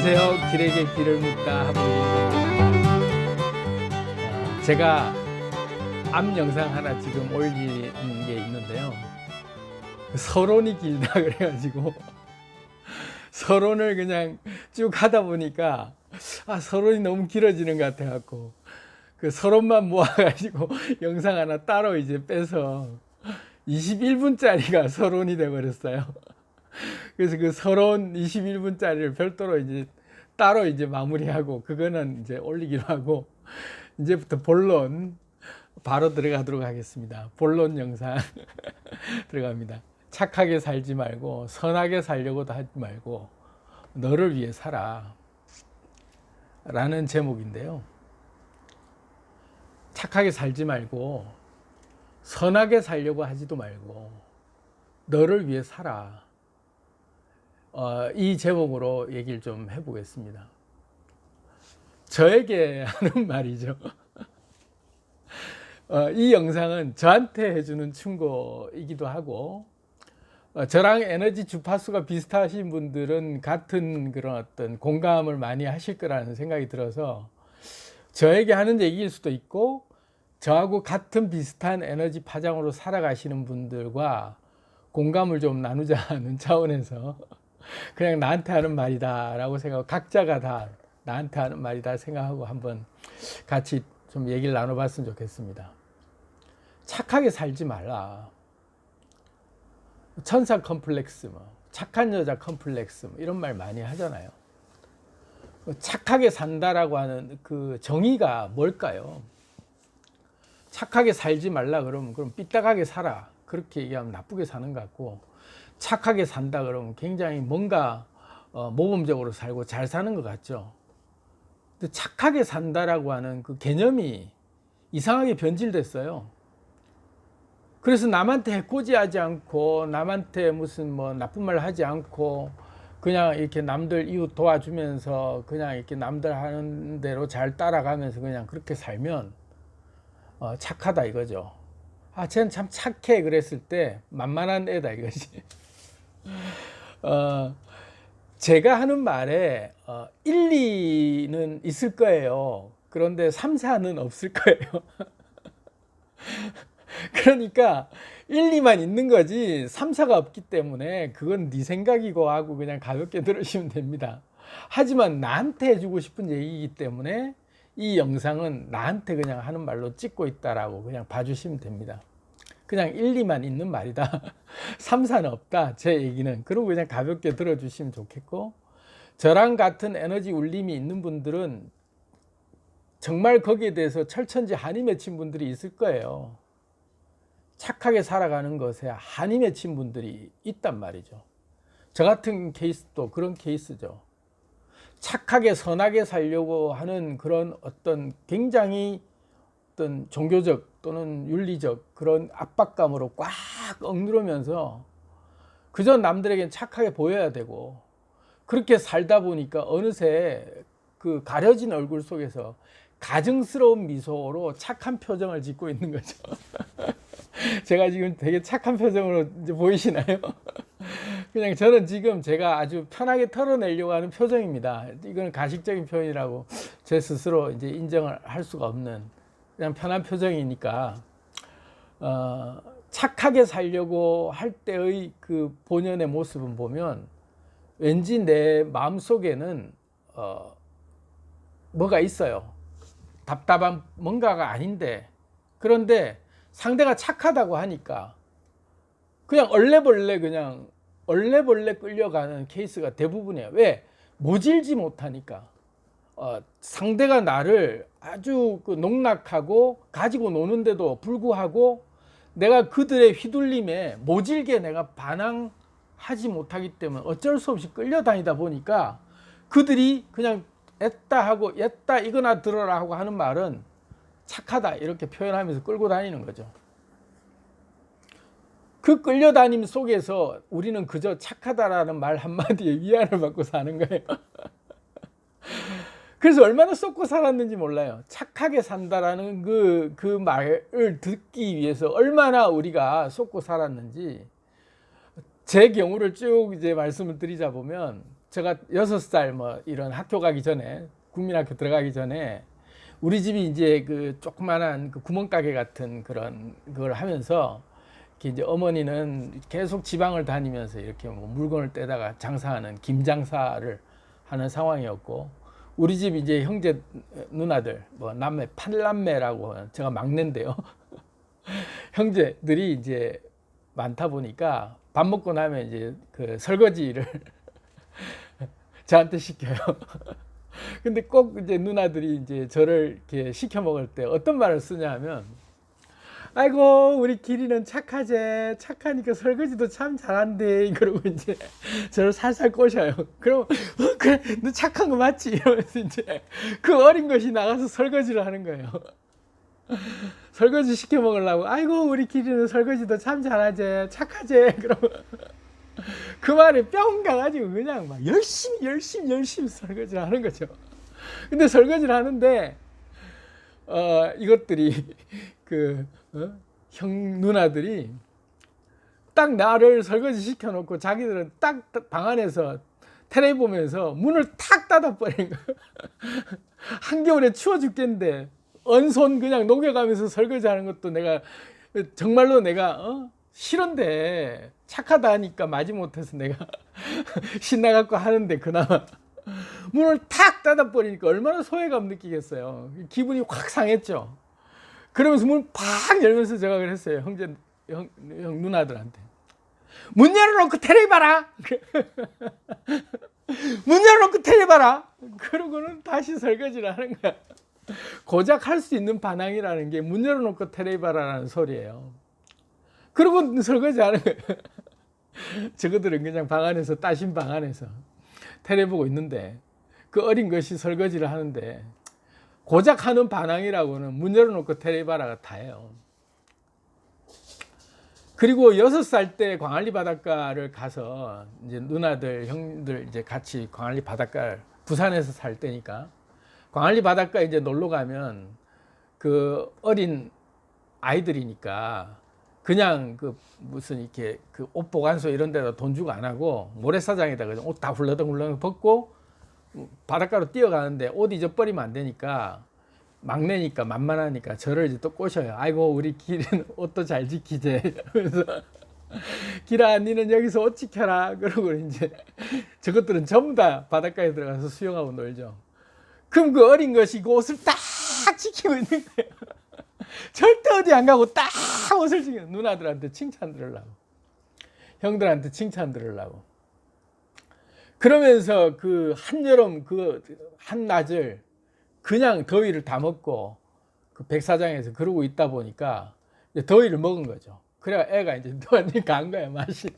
안녕하세요. 길에게 길을 묻다 하모니입니다. 제가 앞 영상 하나 지금 올리는 게 있는데요. 서론이 길다 그래가지고 서론을 그냥 쭉 하다 보니까 서론이 너무 길어지는 것 같아갖고 그 서론만 모아가지고 영상 하나 따로 이제 빼서 21분짜리가 서론이 돼버렸어요. 그래서 그 서론 21분짜리를 별도로 이제 따로 이제 마무리하고 그거는 이제 올리기로 하고 이제부터 본론 바로 들어가도록 하겠습니다. 본론 영상 들어갑니다. 착하게 살지 말고 선하게 살려고도 하지 말고 너를 위해 살아 라는 제목인데요. 착하게 살지 말고 선하게 살려고 하지도 말고 너를 위해 살아. 이 제목으로 얘기를 좀 해보겠습니다. 저에게 하는 말이죠. 이 영상은 저한테 해주는 충고이기도 하고, 저랑 에너지 주파수가 비슷하신 분들은 같은 그런 어떤 공감을 많이 하실 거라는 생각이 들어서 저에게 하는 얘기일 수도 있고, 저하고 같은 비슷한 에너지 파장으로 살아가시는 분들과 공감을 좀 나누자는 차원에서 그냥 나한테 하는 말이다 라고 생각하고 각자가 다 나한테 하는 말이다 생각하고 한번 같이 좀 얘기를 나눠봤으면 좋겠습니다. 착하게 살지 말라. 천사 컴플렉스, 착한 여자 컴플렉스 이런 말 많이 하잖아요. 착하게 산다라고 하는 그 정의가 뭘까요? 착하게 살지 말라 그러면 그럼 삐딱하게 살아 그렇게 얘기하면 나쁘게 사는 것 같고, 착하게 산다 그러면 굉장히 뭔가 모범적으로 살고 잘 사는 것 같죠. 근데 착하게 산다라고 하는 그 개념이 이상하게 변질됐어요. 그래서 남한테 해코지하지 않고 남한테 무슨 뭐 나쁜 말 하지 않고 그냥 이렇게 남들 이웃 도와주면서 그냥 이렇게 남들 하는 대로 잘 따라가면서 그냥 그렇게 살면 착하다 이거죠. 쟤는 참 착해 그랬을 때 만만한 애다 이거지. 제가 하는 말에 1, 2는 있을 거예요. 그런데 3, 4는 없을 거예요. 그러니까 1, 2만 있는 거지 3, 4가 없기 때문에 그건 네 생각이고 하고 그냥 가볍게 들으시면 됩니다. 하지만 나한테 해주고 싶은 얘기이기 때문에 이 영상은 나한테 그냥 하는 말로 찍고 있다라고 그냥 봐주시면 됩니다. 그냥 1, 2만 있는 말이다. 3, 4는 없다. 제 얘기는. 그리고 그냥 가볍게 들어주시면 좋겠고, 저랑 같은 에너지 울림이 있는 분들은 정말 거기에 대해서 철천지 한이 맺힌 분들이 있을 거예요. 착하게 살아가는 것에 한이 맺힌 분들이 있단 말이죠. 저 같은 케이스도 그런 케이스죠. 착하게 선하게 살려고 하는 그런 어떤 굉장히 어떤 종교적 또는 윤리적 그런 압박감으로 꽉 억누르면서 그저 남들에겐 착하게 보여야 되고, 그렇게 살다 보니까 어느새 그 가려진 얼굴 속에서 가증스러운 미소로 착한 표정을 짓고 있는 거죠. 제가 지금 되게 착한 표정으로 이제 보이시나요? 그냥 저는 지금 제가 아주 편하게 털어내려고 하는 표정입니다. 이건 가식적인 표현이라고 제 스스로 이제 인정을 할 수가 없는 그냥 편한 표정이니까, 착하게 살려고 할 때의 그 본연의 모습은 보면 왠지 내 마음속에는 뭐가 있어요. 답답한 뭔가가 아닌데, 그런데 상대가 착하다고 하니까 그냥 얼레벌레 끌려가는 케이스가 대부분이에요. 왜? 모질지 못하니까. 상대가 나를 아주 농락하고 가지고 노는데도 불구하고 내가 그들의 휘둘림에 모질게 내가 반항하지 못하기 때문에 어쩔 수 없이 끌려다니다 보니까 그들이 그냥 애따 하고 옛다 이거나 들어라 하고 하는 말은 착하다 이렇게 표현하면서 끌고 다니는 거죠. 그 끌려다님 속에서 우리는 그저 착하다라는 말 한마디에 위안을 받고 사는 거예요. 그래서 얼마나 쏟고 살았는지 몰라요. 착하게 산다라는 그 말을 듣기 위해서 얼마나 우리가 쏟고 살았는지. 제 경우를 쭉 이제 말씀을 드리자 보면 제가 6살 뭐 이런 학교 가기 전에, 국민학교 들어가기 전에 우리 집이 이제 그 조그만한 그 구멍가게 같은 그런 걸 하면서 이렇게 이제 어머니는 계속 지방을 다니면서 이렇게 뭐 물건을 떼다가 장사하는 김장사를 하는 상황이었고, 우리 집 이제 형제 누나들 뭐 남매 8남매라고, 제가 막내인데요. 형제들이 이제 많다 보니까 밥 먹고 나면 이제 그 설거지를 저한테 시켜요. 근데 꼭 이제 누나들이 이제 저를 이렇게 시켜 먹을 때 어떤 말을 쓰냐 하면, 아이고 우리 기리는 착하제, 착하니까 설거지도 참 잘한대, 그러고 이제 저를 살살 꼬셔요. 그럼 그래 너 착한 거 맞지? 이러면서 이제 그 어린 것이 나가서 설거지를 하는 거예요. 설거지 시켜 먹으려고, 아이고 우리 기리는 설거지도 참 잘하제, 착하제, 그러면 그 말에 뿅 가가지고 그냥 막 열심히 설거지를 하는 거죠. 근데 설거지를 하는데 이것들이 그 형 누나들이 딱 나를 설거지 시켜놓고 자기들은 딱 방 안에서 텔레비 보면서 문을 탁 닫아버린 거예요. 한겨울에 추워 죽겠는데 언손 그냥 녹여가면서 설거지하는 것도 내가 정말로 내가 싫은데 착하다 하니까 마지못해서 내가 신나갖고 하는데, 그나마 문을 탁 닫아버리니까 얼마나 소외감 느끼겠어요. 기분이 확 상했죠. 그러면서 문을 팍 열면서 제가 그랬어요. 형 누나들한테, 문 열어놓고 텔레비 봐라. 문 열어놓고 텔레비 봐라. 그러고는 다시 설거지를 하는 거야. 고작 할 수 있는 반항이라는 게 문 열어놓고 텔레비 봐라라는 소리예요. 그러고 설거지 하는 거예요. 저거들은 그냥 방 안에서, 따신 방 안에서 텔레비 보고 있는데, 그 어린 것이 설거지를 하는데 고작 하는 반항이라고는 문 열어놓고 텔레비 봐라가 다예요. 그리고 6살 때 광안리 바닷가를 가서 이제 누나들, 형들 이제 같이 광안리 바닷가를, 부산에서 살 때니까 광안리 바닷가 이제 놀러 가면 그 어린 아이들이니까 그냥 그 무슨 이렇게 그 옷 보관소 이런 데다 돈 주고 안 하고 모래사장에다 그냥 옷 다 훌러덩훌러덩 벗고 바닷가로 뛰어가는데 옷 잊어버리면 안 되니까, 막내니까 만만하니까 저를 이제 또 꼬셔요. 아이고 우리 기리는 옷도 잘 지키지. 그래서 기라 니는 여기서 옷 지켜라. 그러고 이제 저것들은 전부 다 바닷가에 들어가서 수영하고 놀죠. 그럼 그 어린 것이 그 옷을 딱 지키고 있는 거예요. 절대 어디 안 가고 딱 옷을 지키고, 누나들한테 칭찬 들으려고, 형들한테 칭찬 들으려고. 그러면서 그 한여름 그 한낮을 그냥 더위를 다 먹고 그 백사장에서 그러고 있다 보니까 이제 더위를 먹은 거죠. 그래가 애가 이제 너한테 간 거야, 맛이.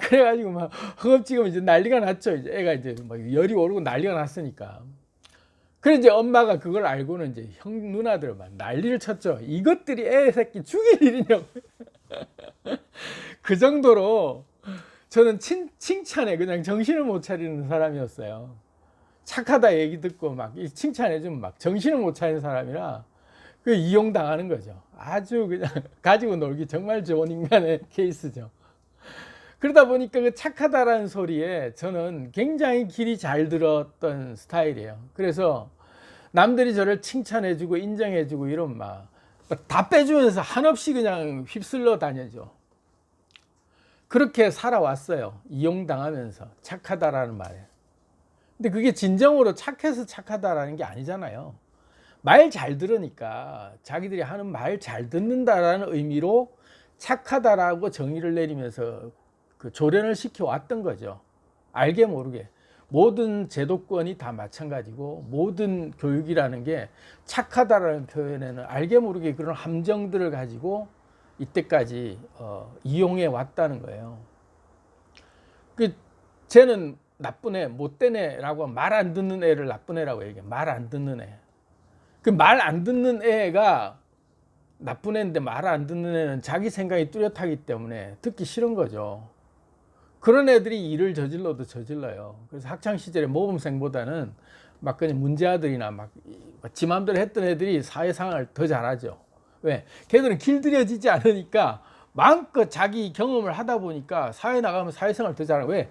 그래가지고 막 허겁지겁 이제 난리가 났죠. 이제 애가 이제 막 열이 오르고 난리가 났으니까. 그래 이제 엄마가 그걸 알고는 이제 형 누나들 막 난리를 쳤죠. 이것들이 애 새끼 죽일 일이냐고. 그 정도로 저는 칭찬에 그냥 정신을 못 차리는 사람이었어요. 착하다 얘기 듣고 막 칭찬해주면 막 정신을 못 차리는 사람이라 그 이용당하는 거죠. 아주 그냥 가지고 놀기 정말 좋은 인간의 케이스죠. 그러다 보니까 그 착하다라는 소리에 저는 굉장히 길이 잘 들었던 스타일이에요. 그래서 남들이 저를 칭찬해주고 인정해주고 이런 막 다 빼주면서 한없이 그냥 휩쓸러 다녀죠. 그렇게 살아왔어요. 이용당하면서. 착하다라는 말에. 근데 그게 진정으로 착해서 착하다라는 게 아니잖아요. 말 잘 들으니까 자기들이 하는 말 잘 듣는다라는 의미로 착하다라고 정의를 내리면서 그 조련을 시켜왔던 거죠. 알게 모르게. 모든 제도권이 다 마찬가지고 모든 교육이라는 게 착하다라는 표현에는 알게 모르게 그런 함정들을 가지고 이때까지 이용해 왔다는 거예요. 그 쟤는 나쁜 애, 못된 애라고, 말 안 듣는 애를 나쁜 애라고 얘기해요. 말 안 듣는 애. 그 말 안 듣는 애가 나쁜 애인데, 말 안 듣는 애는 자기 생각이 뚜렷하기 때문에 듣기 싫은 거죠. 그런 애들이 일을 저질러도 저질러요. 그래서 학창시절에 모범생보다는 막 그냥 문제아들이나 막 지 맘대로 했던 애들이 사회생활을 더 잘하죠. 왜? 걔들은 길들여지지 않으니까 마음껏 자기 경험을 하다 보니까 사회 나가면 사회생활 더 잘하고. 왜?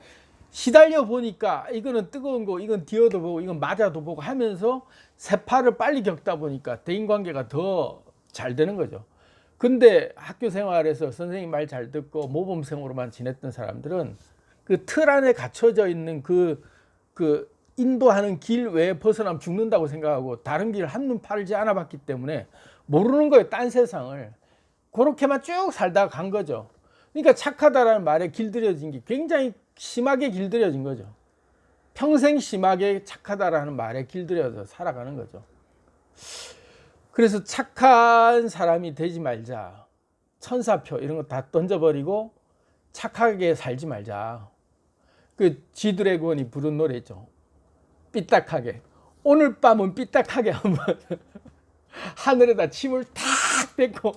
시달려 보니까 이거는 뜨거운 거, 이건 디어도 보고, 이건 맞아도 보고 하면서 세파를 빨리 겪다 보니까 대인관계가 더 잘 되는 거죠. 근데 학교 생활에서 선생님 말 잘 듣고 모범생으로만 지냈던 사람들은 그 틀 안에 갇혀져 있는 그 인도하는 길 외에 벗어나면 죽는다고 생각하고 다른 길 한눈 팔지 않아 봤기 때문에 모르는 거예요. 딴 세상을. 그렇게만 쭉 살다가 간 거죠. 그러니까 착하다라는 말에 길들여진 게 굉장히 심하게 길들여진 거죠. 평생 심하게 착하다라는 말에 길들여서 살아가는 거죠. 그래서 착한 사람이 되지 말자. 천사표 이런 거 다 던져버리고 착하게 살지 말자. 그 G드래곤이 부른 노래죠. 삐딱하게. 오늘 밤은 삐딱하게 한번 하늘에다 침을 탁 뱉고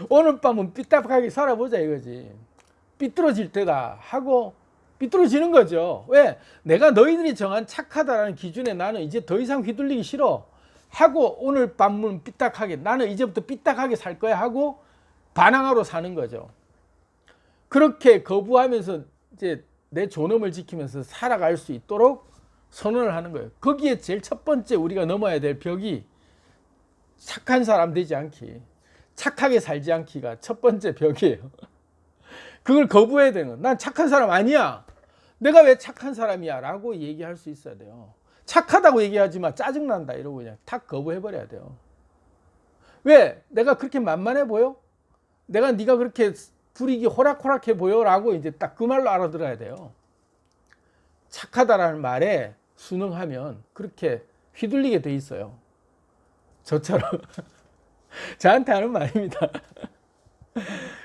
오늘 밤은 삐딱하게 살아보자 이거지. 삐뚤어질 때다 하고 삐뚤어지는 거죠. 왜? 내가 너희들이 정한 착하다라는 기준에 나는 이제 더 이상 휘둘리기 싫어 하고 오늘 밤은 삐딱하게 나는 이제부터 삐딱하게 살 거야 하고 반항하러 사는 거죠. 그렇게 거부하면서 이제 내 존엄을 지키면서 살아갈 수 있도록 선언을 하는 거예요. 거기에 제일 첫 번째 우리가 넘어야 될 벽이 착한 사람 되지 않기, 착하게 살지 않기가 첫 번째 벽이에요. 그걸 거부해야 되는 거예요. 난 착한 사람 아니야. 내가 왜 착한 사람이야? 라고 얘기할 수 있어야 돼요. 착하다고 얘기하지 마. 짜증난다. 이러고 그냥 탁 거부해버려야 돼요. 왜? 내가 그렇게 만만해 보여? 네가 그렇게 불이기 호락호락해 보여? 라고 이제 딱 그 말로 알아들어야 돼요. 착하다라는 말에 순응하면 그렇게 휘둘리게 돼 있어요. 저처럼. 저한테 하는 말입니다.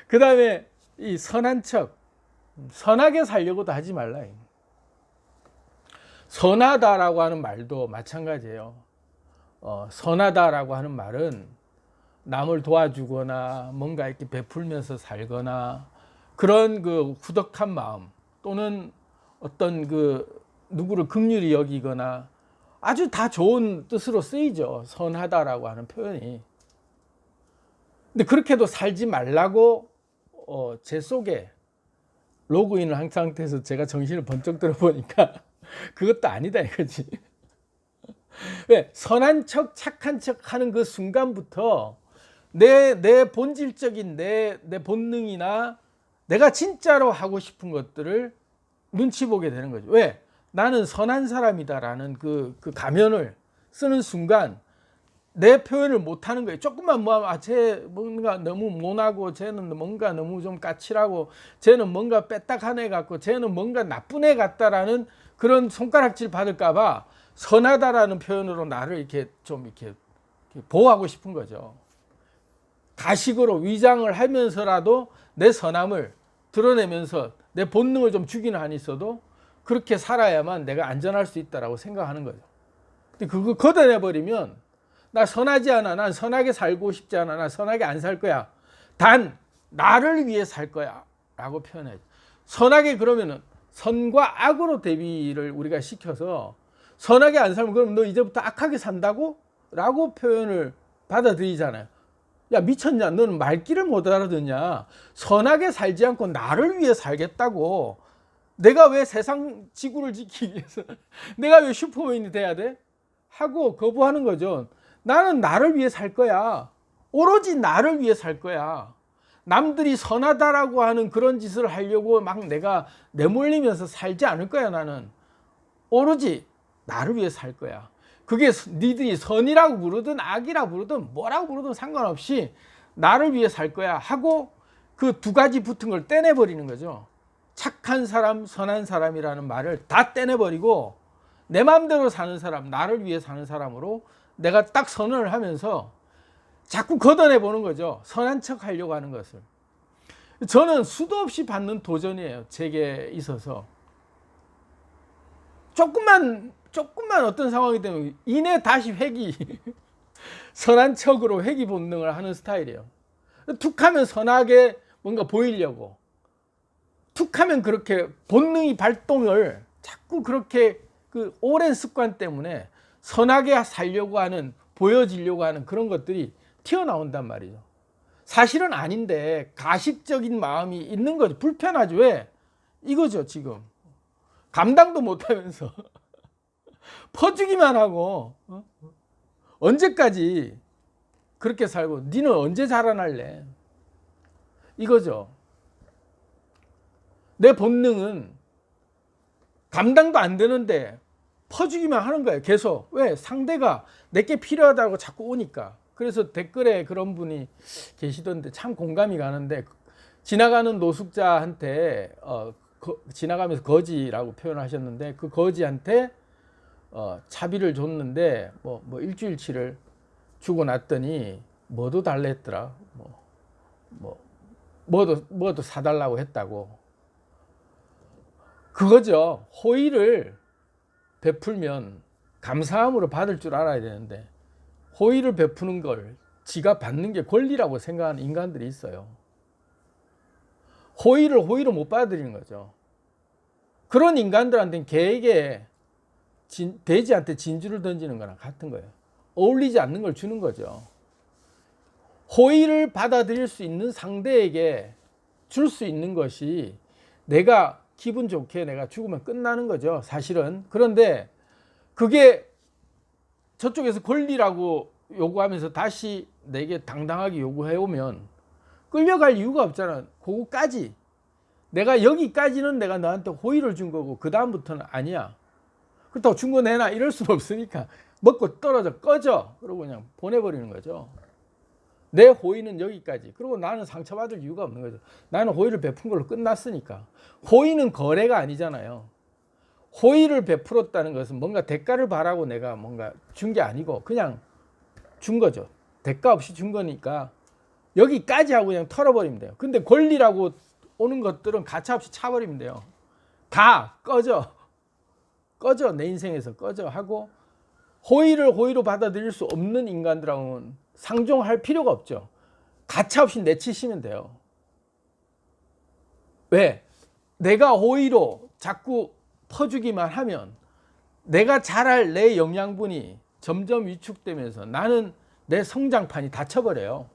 그 다음에 이 선한 척. 선하게 살려고도 하지 말라. 선하다라고 하는 말도 마찬가지예요. 선하다라고 하는 말은 남을 도와주거나 뭔가 이렇게 베풀면서 살거나 그런 그 후덕한 마음 또는 어떤 그 누구를 긍휼히 여기거나 아주 다 좋은 뜻으로 쓰이죠. 선하다라고 하는 표현이. 근데 그렇게도 살지 말라고 제 속에 로그인을 한 상태에서 제가 정신을 번쩍 들어보니까 그것도 아니다 이거지. 왜? 선한 척 착한 척 하는 그 순간부터 내 본질적인 내 본능이나 내가 진짜로 하고 싶은 것들을 눈치 보게 되는 거죠. 왜? 나는 선한 사람이다라는 그 가면을 쓰는 순간 내 표현을 못 하는 거예요. 조금만 뭐, 쟤 뭔가 너무 모나고, 쟤는 뭔가 너무 좀 까칠하고, 쟤는 뭔가 빼딱한 애 같고, 쟤는 뭔가 나쁜 애 같다라는 그런 손가락질 받을까봐 선하다라는 표현으로 나를 이렇게 좀 이렇게 보호하고 싶은 거죠. 가식으로 위장을 하면서라도 내 선함을 드러내면서 내 본능을 좀 죽이는 한이 있어도 그렇게 살아야만 내가 안전할 수 있다라고 생각하는 거죠. 근데 그거 걷어내버리면 나 선하지 않아. 난 선하게 살고 싶지 않아. 난 선하게 안 살 거야. 단 나를 위해 살 거야 라고 표현해요. 선하게 그러면은 선과 악으로 대비를 우리가 시켜서 선하게 안 살면 그럼 너 이제부터 악하게 산다고? 라고 표현을 받아들이잖아요. 야 미쳤냐? 너는 말귀를 못 알아듣냐? 선하게 살지 않고 나를 위해 살겠다고. 내가 왜 세상 지구를 지키기 위해서 내가 왜 슈퍼맨이 돼야 돼? 하고 거부하는 거죠. 나는 나를 위해 살 거야. 오로지 나를 위해 살 거야. 남들이 선하다라고 하는 그런 짓을 하려고 막 내가 내몰리면서 살지 않을 거야. 나는 오로지 나를 위해 살 거야. 그게 니들이 선이라고 부르든 악이라고 부르든 뭐라고 부르든 상관없이 나를 위해 살 거야 하고 그 두 가지 붙은 걸 떼내버리는 거죠. 착한 사람, 선한 사람이라는 말을 다 떼내버리고 내 마음대로 사는 사람, 나를 위해 사는 사람으로 내가 딱 선언을 하면서 자꾸 걷어내보는 거죠. 선한 척 하려고 하는 것을. 저는 수도 없이 받는 도전이에요. 제게 있어서. 조금만 어떤 상황이 되면 이내 다시 회귀 선한 척으로 회귀 본능을 하는 스타일이에요. 툭하면 선하게 뭔가 보이려고 툭하면 그렇게 본능이 발동을 자꾸 그렇게 그 오랜 습관 때문에 선하게 살려고 하는 보여지려고 하는 그런 것들이 튀어나온단 말이죠. 사실은 아닌데 가식적인 마음이 있는 거죠. 불편하죠. 왜? 이거죠 지금. 감당도 못하면서 퍼주기만 하고 언제까지 그렇게 살고 니는 언제 자라날래? 이거죠. 내 본능은 감당도 안 되는데 퍼주기만 하는 거예요. 계속. 왜? 상대가 내게 필요하다고 자꾸 오니까. 그래서 댓글에 그런 분이 계시던데 참 공감이 가는데, 지나가는 노숙자한테 지나가면서 거지라고 표현하셨는데, 그 거지한테 차비를 줬는데 뭐 일주일치를 주고 났더니 뭐도 달래 했더라. 뭐도 사달라고 했다고. 그거죠. 호의를 베풀면 감사함으로 받을 줄 알아야 되는데, 호의를 베푸는 걸 지가 받는 게 권리라고 생각하는 인간들이 있어요. 호의를 호의로 못 받아들이는 거죠. 그런 인간들한테는 개에게 돼지한테 진주를 던지는 거랑 같은 거예요. 어울리지 않는 걸 주는 거죠. 호의를 받아들일 수 있는 상대에게 줄 수 있는 것이 내가 기분 좋게 내가 죽으면 끝나는 거죠, 사실은. 그런데 그게 저쪽에서 권리라고 요구하면서 다시 내게 당당하게 요구해오면 끌려갈 이유가 없잖아. 그거까지. 내가 여기까지는 내가 너한테 호의를 준 거고 그 다음부터는 아니야. 그렇다고 준 거 내놔 이럴 수는 없으니까 먹고 떨어져 꺼져 그러고 그냥 보내버리는 거죠. 내 호의는 여기까지. 그리고 나는 상처받을 이유가 없는 거죠. 나는 호의를 베푼 걸로 끝났으니까. 호의는 거래가 아니잖아요. 호의를 베풀었다는 것은 뭔가 대가를 바라고 내가 뭔가 준 게 아니고 그냥 준 거죠. 대가 없이 준 거니까 여기까지 하고 그냥 털어버리면 돼요. 근데 권리라고 오는 것들은 가차없이 차버리면 돼요. 가 꺼져 내 인생에서 꺼져 하고, 호의를 호의로 받아들일 수 없는 인간들하고는 상종할 필요가 없죠. 가차없이 내치시면 돼요. 왜? 내가 호의로 자꾸 퍼주기만 하면 내가 자랄 내 영양분이 점점 위축되면서 나는 내 성장판이 닫혀버려요.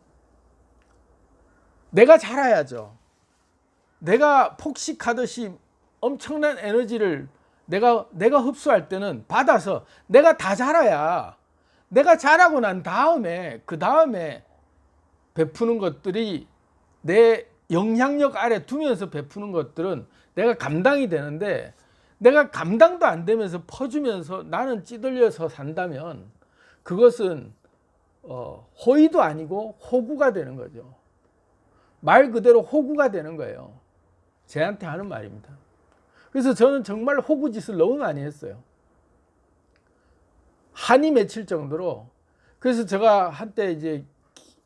내가 자라야죠. 내가 폭식하듯이 엄청난 에너지를 내가 흡수할 때는 받아서 내가 다 자라야, 내가 자라고 난 다음에 그 다음에 베푸는 것들이 내 영향력 아래 두면서 베푸는 것들은 내가 감당이 되는데, 내가 감당도 안 되면서 퍼주면서 나는 찌들려서 산다면 그것은 호의도 아니고 호구가 되는 거죠. 말 그대로 호구가 되는 거예요. 쟤한테 하는 말입니다. 그래서 저는 정말 호구짓을 너무 많이 했어요. 한이 맺힐 정도로. 그래서 제가 한때 이제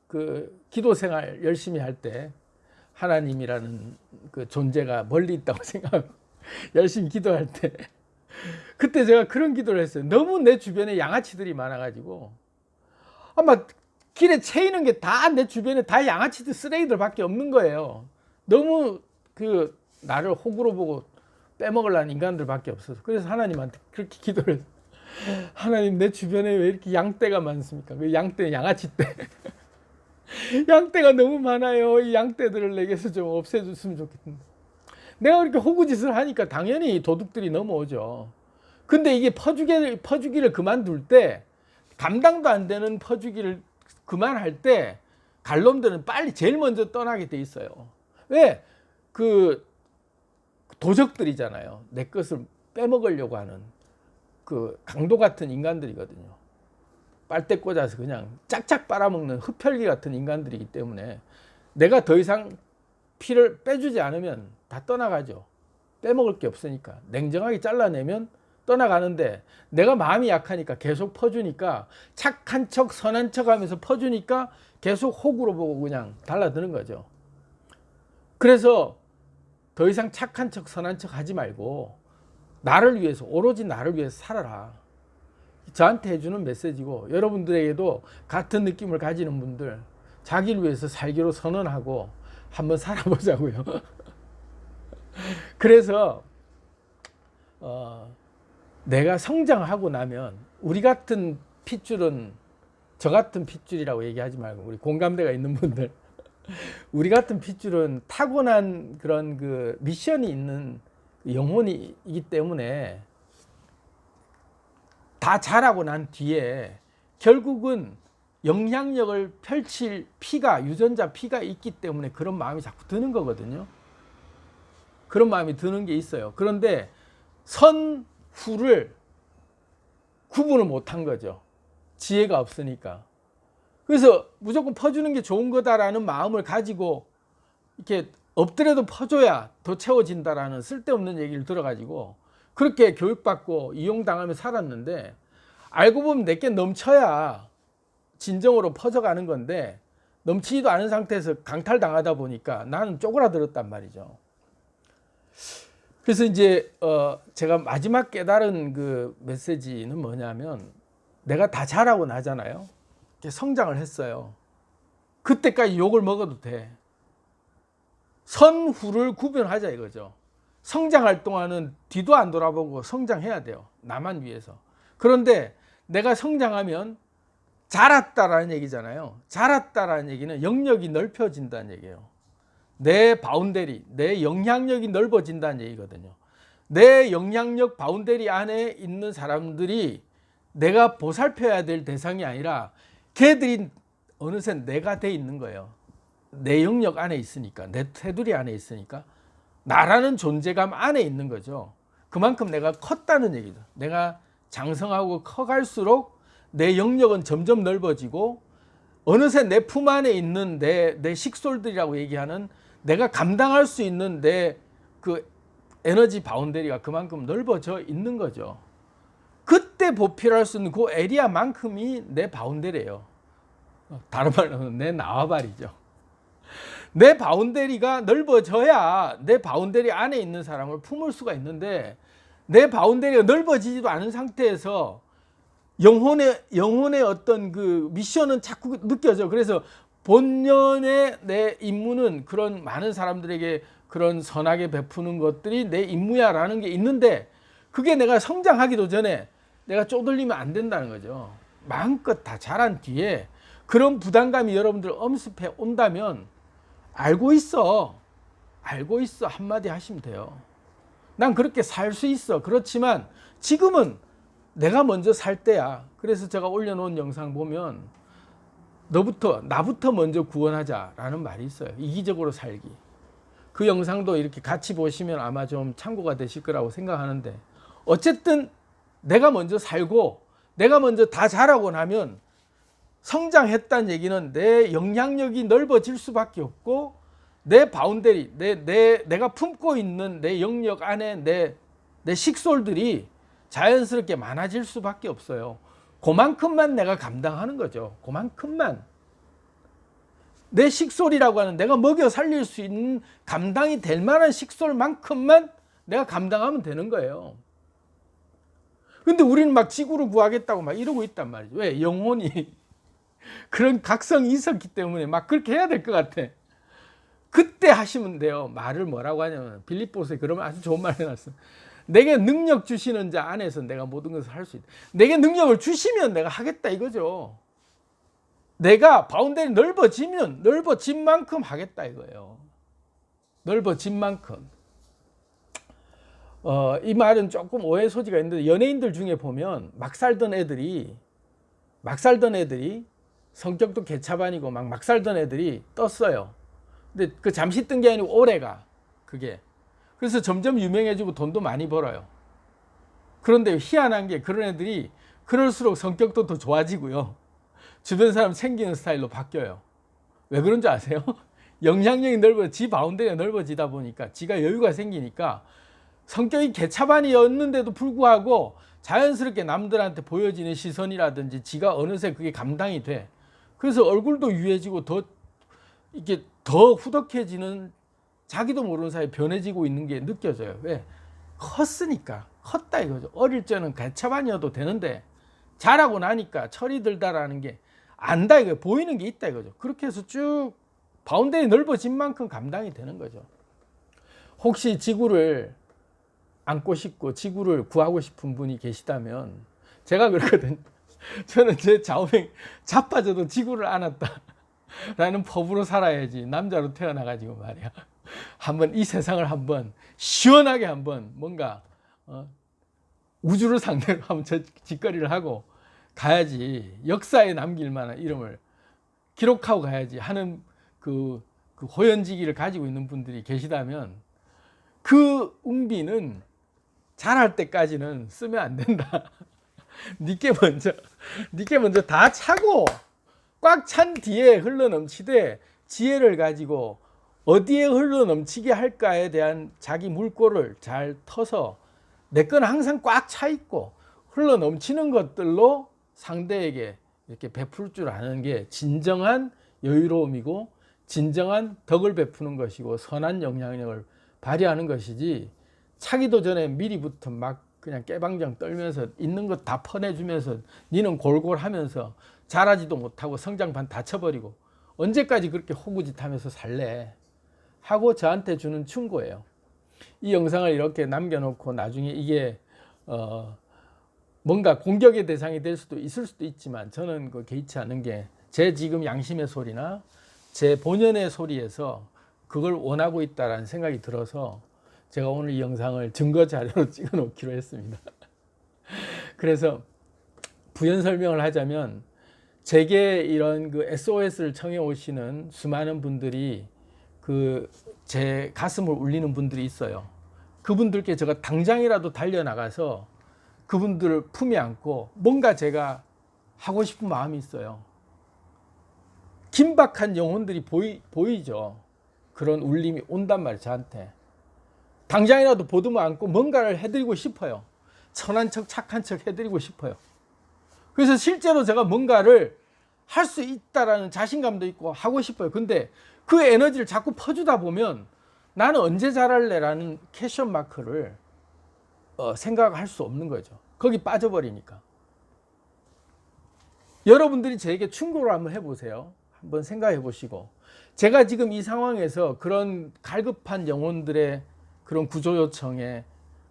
그 기도 생활 열심히 할 때 하나님이라는 그 존재가 멀리 있다고 생각하고 열심히 기도할 때 그때 제가 그런 기도를 했어요. 너무 내 주변에 양아치들이 많아가지고 아마 길에 채이는 게 다 내 주변에 다 양아치들 쓰레기들밖에 없는 거예요. 너무 그 나를 호구로 보고 빼먹으려는 인간들밖에 없어서. 그래서 하나님한테 그렇게 기도를 했어요. 하나님, 내 주변에 왜 이렇게 양떼가 많습니까? 그 양떼, 양아치떼. 양떼가 너무 많아요. 이 양떼들을 내게서 좀 없애줬으면 좋겠는데. 내가 그렇게 호구짓을 하니까 당연히 도둑들이 넘어오죠. 근데 이게 퍼주기를 그만둘 때, 감당도 안 되는 퍼주기를 그만할 때 갈놈들은 빨리 제일 먼저 떠나게 돼 있어요. 왜? 그 도적들이잖아요. 내 것을 빼먹으려고 하는 그 강도 같은 인간들이거든요. 빨대 꽂아서 그냥 짝짝 빨아먹는 흡혈귀 같은 인간들이기 때문에 내가 더 이상 피를 빼주지 않으면 다 떠나가죠. 빼먹을 게 없으니까. 냉정하게 잘라내면 떠나가는데, 내가 마음이 약하니까 계속 퍼주니까, 착한 척 선한 척 하면서 퍼주니까 계속 호구로 보고 그냥 달라드는 거죠. 그래서 더 이상 착한 척 선한 척 하지 말고 나를 위해서, 오로지 나를 위해서 살아라. 저한테 해주는 메시지고, 여러분들에게도 같은 느낌을 가지는 분들, 자기를 위해서 살기로 선언하고 한번 살아보자고요. 그래서 내가 성장하고 나면 우리 같은 핏줄은, 저 같은 핏줄이라고 얘기하지 말고 우리 공감대가 있는 분들, 우리 같은 핏줄은 타고난 그런 그 미션이 있는 영혼이기 때문에 다 자라고 난 뒤에 결국은 영향력을 펼칠 피가, 유전자 피가 있기 때문에 그런 마음이 자꾸 드는 거거든요. 그런 마음이 드는 게 있어요. 그런데 선, 후를 구분을 못한 거죠. 지혜가 없으니까. 그래서 무조건 퍼주는 게 좋은 거다라는 마음을 가지고 이렇게 엎드려도 퍼줘야 더 채워진다라는 쓸데없는 얘기를 들어가지고 그렇게 교육받고 이용당하며 살았는데, 알고 보면 내게 넘쳐야 진정으로 퍼져가는 건데 넘치지도 않은 상태에서 강탈당하다 보니까 나는 쪼그라들었단 말이죠. 그래서 이제 제가 마지막 깨달은 그 메시지는 뭐냐면, 내가 다 자라고 나잖아요. 성장을 했어요. 그때까지 욕을 먹어도 돼. 선후를 구별하자 이거죠. 성장할 동안은 뒤도 안 돌아보고 성장해야 돼요. 나만 위해서. 그런데 내가 성장하면 자랐다라는 얘기잖아요. 자랐다라는 얘기는 영역이 넓혀진다는 얘기예요. 내 바운더리, 내 영향력이 넓어진다는 얘기거든요. 내 영향력 바운더리 안에 있는 사람들이 내가 보살펴야 될 대상이 아니라 걔들이 어느새 내가 돼 있는 거예요. 내 영역 안에 있으니까, 내 테두리 안에 있으니까 나라는 존재감 안에 있는 거죠. 그만큼 내가 컸다는 얘기죠. 내가 장성하고 커갈수록 내 영역은 점점 넓어지고 어느새 내 품 안에 있는 내 식솔들이라고 얘기하는 내가 감당할 수 있는 내 그 에너지 바운더리가 그만큼 넓어져 있는 거죠. 그때 보필할 수 있는 그 에리아만큼이 내 바운더리예요. 다른 말로 내 나와바리죠. 내 바운더리가 넓어져야 내 바운더리 안에 있는 사람을 품을 수가 있는데, 내 바운더리가 넓어지지도 않은 상태에서 영혼의 어떤 그 미션은 자꾸 느껴져. 그래서 본연의 내 임무는 그런 많은 사람들에게 그런 선하게 베푸는 것들이 내 임무야라는 게 있는데, 그게 내가 성장하기도 전에 내가 쪼들리면 안 된다는 거죠. 마음껏 다 자란 뒤에 그런 부담감이 여러분들 엄습해 온다면 알고 있어 한마디 하시면 돼요. 난 그렇게 살 수 있어. 그렇지만 지금은 내가 먼저 살 때야. 그래서 제가 올려놓은 영상 보면 나부터 먼저 구원하자라는 말이 있어요. 이기적으로 살기. 그 영상도 이렇게 같이 보시면 아마 좀 참고가 되실 거라고 생각하는데, 어쨌든 내가 먼저 살고 내가 먼저 다 자라고 나면 성장했다는 얘기는 내 영향력이 넓어질 수밖에 없고, 내 바운더리, 내가 품고 있는 내 영역 안에 내 식솔들이 자연스럽게 많아질 수밖에 없어요. 그만큼만 내가 감당하는 거죠. 그만큼만. 내 식솔이라고 하는 내가 먹여 살릴 수 있는 감당이 될 만한 식솔만큼만 내가 감당하면 되는 거예요. 근데 우리는 막 지구를 구하겠다고 막 이러고 있단 말이죠. 왜? 영혼이 그런 각성이 있었기 때문에 막 그렇게 해야 될 것 같아. 그때 하시면 돼요. 말을 뭐라고 하냐면, 빌립보서에 그러면 아주 좋은 말 해놨어. 내게 능력 주시는 자 안에서 내가 모든 것을 할 수 있다. 내게 능력을 주시면 내가 하겠다 이거죠. 내가 바운더리 넓어지면 넓어진 만큼 하겠다 이거예요. 넓어진 만큼. 이 말은 조금 오해 소지가 있는데, 연예인들 중에 보면 막 살던 애들이 성격도 개차반이고 막 살던 애들이 떴어요. 근데 그 잠시 뜬 게 아니고 오래가 그게. 그래서 점점 유명해지고 돈도 많이 벌어요. 그런데 희한한 게 그런 애들이 그럴수록 성격도 더 좋아지고요. 주변 사람 챙기는 스타일로 바뀌어요. 왜 그런 줄 아세요? 영향력이 지 바운더리가 넓어지다 보니까 지가 여유가 생기니까 성격이 개차반이었는데도 불구하고 자연스럽게 남들한테 보여지는 시선이라든지 지가 어느새 그게 감당이 돼. 그래서 얼굴도 유해지고 이게 더 후덕해지는, 자기도 모르는 사이에 변해지고 있는 게 느껴져요. 왜? 컸다 이거죠. 어릴 적에는 개차반이어도 되는데 자라고 나니까 철이 들다라는 게 안다 이거예요. 보이는 게 있다 이거죠. 그렇게 해서 쭉 바운더리 넓어진 만큼 감당이 되는 거죠. 혹시 지구를 안고 싶고 지구를 구하고 싶은 분이 계시다면, 제가 그렇거든요. 저는 제 좌우명 자빠져도 지구를 안았다 라는 법으로 살아야지 남자로 태어나가지고 말이야. 한번 이 세상을 한번 시원하게 한번 뭔가 우주를 상대로 한번 짓거리를 하고 가야지, 역사에 남길 만한 이름을 기록하고 가야지 하는 그 호연지기를 가지고 있는 분들이 계시다면 그 웅비는 자랄 때까지는 쓰면 안 된다. 니께 먼저 다 차고 꽉 찬 뒤에 흘러넘치되 지혜를 가지고 어디에 흘러넘치게 할까에 대한 자기 물꼬를 잘 터서 내 건 항상 꽉 차 있고 흘러넘치는 것들로 상대에게 이렇게 베풀 줄 아는 게 진정한 여유로움이고 진정한 덕을 베푸는 것이고 선한 영향력을 발휘하는 것이지, 차기도 전에 미리부터 막 그냥 깨방정 떨면서 있는 것 다 퍼내주면서 니는 골골하면서 자라지도 못하고 성장판 다쳐버리고 언제까지 그렇게 호구짓하면서 살래 하고 저한테 주는 충고예요. 이 영상을 이렇게 남겨놓고 나중에 이게 뭔가 공격의 대상이 될 수도 있을 수도 있지만 저는 그 개의치 않은 게 제 지금 양심의 소리나 제 본연의 소리에서 그걸 원하고 있다는 생각이 들어서 제가 오늘 이 영상을 증거 자료로 찍어 놓기로 했습니다. 그래서 부연 설명을 하자면, 제게 이런 그 SOS를 청해 오시는 수많은 분들이 제 가슴을 울리는 분들이 있어요. 그분들께 제가 당장이라도 달려나가서 그분들을 품에 안고 뭔가 제가 하고 싶은 마음이 있어요. 긴박한 영혼들이 보이죠. 그런 울림이 온단 말이에요. 저한테 당장이라도 보듬어 안고 뭔가를 해드리고 싶어요. 선한 척 착한 척 해드리고 싶어요. 그래서 실제로 제가 뭔가를 할 수 있다라는 자신감도 있고 하고 싶어요. 근데 그 에너지를 자꾸 퍼주다 보면 나는 언제 잘할래라는 퀘션 마크를 생각할 수 없는 거죠. 거기 빠져버리니까. 여러분들이 저에게 충고를 한번 해보세요. 한번 생각해 보시고, 제가 지금 이 상황에서 그런 갈급한 영혼들의 그런 구조 요청에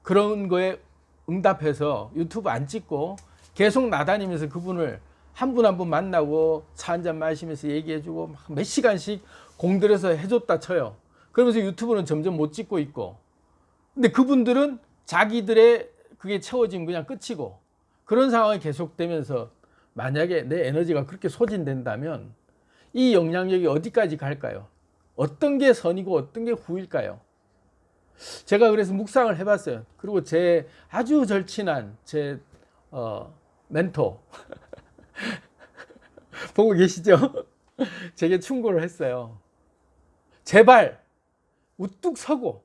그런 거에 응답해서 유튜브 안 찍고 계속 나다니면서 그분을 한 분 한 분 만나고 차 한잔 마시면서 얘기해주고 몇 시간씩 공들여서 해줬다 쳐요. 그러면서 유튜브는 점점 못 찍고 있고, 근데 그분들은 자기들의 그게 채워지면 그냥 끝이고, 그런 상황이 계속되면서 만약에 내 에너지가 그렇게 소진된다면 이 영향력이 어디까지 갈까요? 어떤 게 선이고 어떤 게 후일까요? 제가 그래서 묵상을 해봤어요. 그리고 제 아주 절친한 제 멘토 보고 계시죠? 제게 충고를 했어요. 제발 우뚝 서고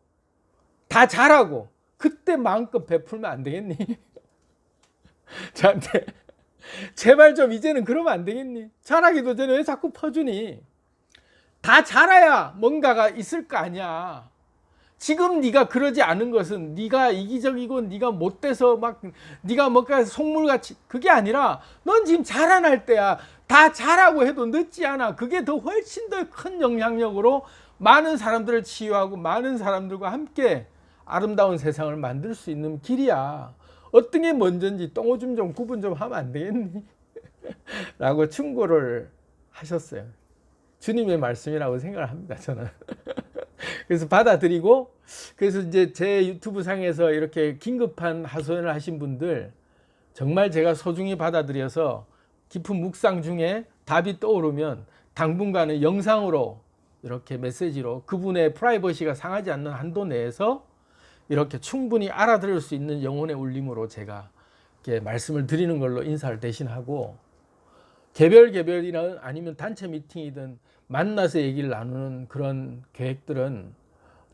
다 잘하고 그때 마음껏 베풀면 안 되겠니? 저한테 제발 좀 이제는 그러면 안 되겠니? 잘하기도 전에 왜 자꾸 퍼주니? 다 잘해야 뭔가가 있을 거 아니야. 지금 네가 그러지 않은 것은 네가 이기적이고 네가 못돼서 막 네가 뭔가 속물같이, 그게 아니라 넌 지금 자라날 때야. 다 잘하고 해도 늦지 않아. 그게 더 훨씬 더 큰 영향력으로 많은 사람들을 치유하고 많은 사람들과 함께 아름다운 세상을 만들 수 있는 길이야. 어떤 게 먼저인지 똥오줌 좀 구분 좀 하면 안 되겠니? 라고 충고를 하셨어요. 주님의 말씀이라고 생각을 합니다, 저는. 그래서 받아들이고, 그래서 이제 제 유튜브 상에서 이렇게 긴급한 하소연을 하신 분들 정말 제가 소중히 받아들여서 깊은 묵상 중에 답이 떠오르면 당분간은 영상으로 이렇게 메시지로 그분의 프라이버시가 상하지 않는 한도 내에서 이렇게 충분히 알아들을 수 있는 영혼의 울림으로 제가 이렇게 말씀을 드리는 걸로 인사를 대신하고, 개별이나 아니면 단체 미팅이든 만나서 얘기를 나누는 그런 계획들은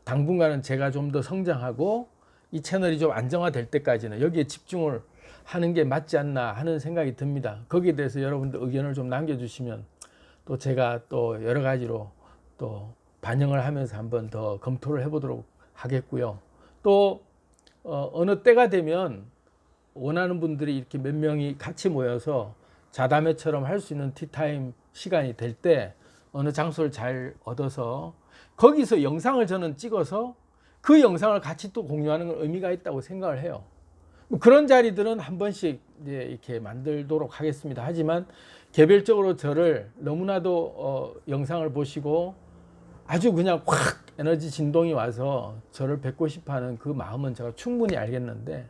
당분간은 제가 좀 더 성장하고 이 채널이 좀 안정화될 때까지는 여기에 집중을 하는 게 맞지 않나 하는 생각이 듭니다. 거기에 대해서 여러분들 의견을 좀 남겨주시면 또 제가 또 여러 가지로 또 반영을 하면서 한번 더 검토를 해보도록 하겠고요. 또 어느 때가 되면 원하는 분들이 이렇게 몇 명이 같이 모여서 자담회처럼 할 수 있는 티타임 시간이 될 때 어느 장소를 잘 얻어서 거기서 영상을 저는 찍어서 그 영상을 같이 또 공유하는 건 의미가 있다고 생각을 해요. 그런 자리들은 한 번씩 이제 이렇게 만들도록 하겠습니다. 하지만 개별적으로 저를 너무나도 영상을 보시고 아주 그냥 확 에너지 진동이 와서 저를 뵙고 싶어하는 그 마음은 제가 충분히 알겠는데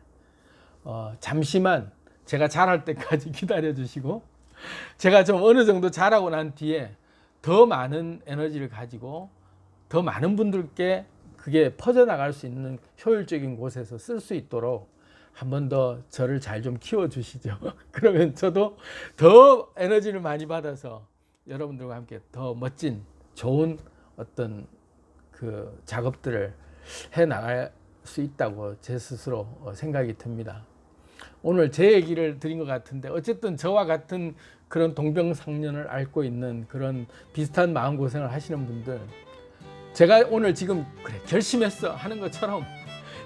잠시만 제가 잘할 때까지 기다려 주시고 제가 좀 어느 정도 잘하고 난 뒤에 더 많은 에너지를 가지고 더 많은 분들께 그게 퍼져나갈 수 있는 효율적인 곳에서 쓸 수 있도록 한 번 더 저를 잘 좀 키워 주시죠. 그러면 저도 더 에너지를 많이 받아서 여러분들과 함께 더 멋진 좋은 어떤 그 작업들을 해 나갈 수 있다고 제 스스로 생각이 듭니다. 오늘 제 얘기를 드린 것 같은데 어쨌든 저와 같은 그런 동병상련을 앓고 있는 그런 비슷한 마음고생을 하시는 분들, 제가 오늘 지금 그래 결심했어 하는 것처럼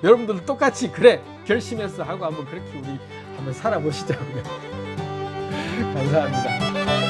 여러분들도 똑같이 그래 결심했어 하고 한번 그렇게 우리 한번 살아보시자고요. 감사합니다.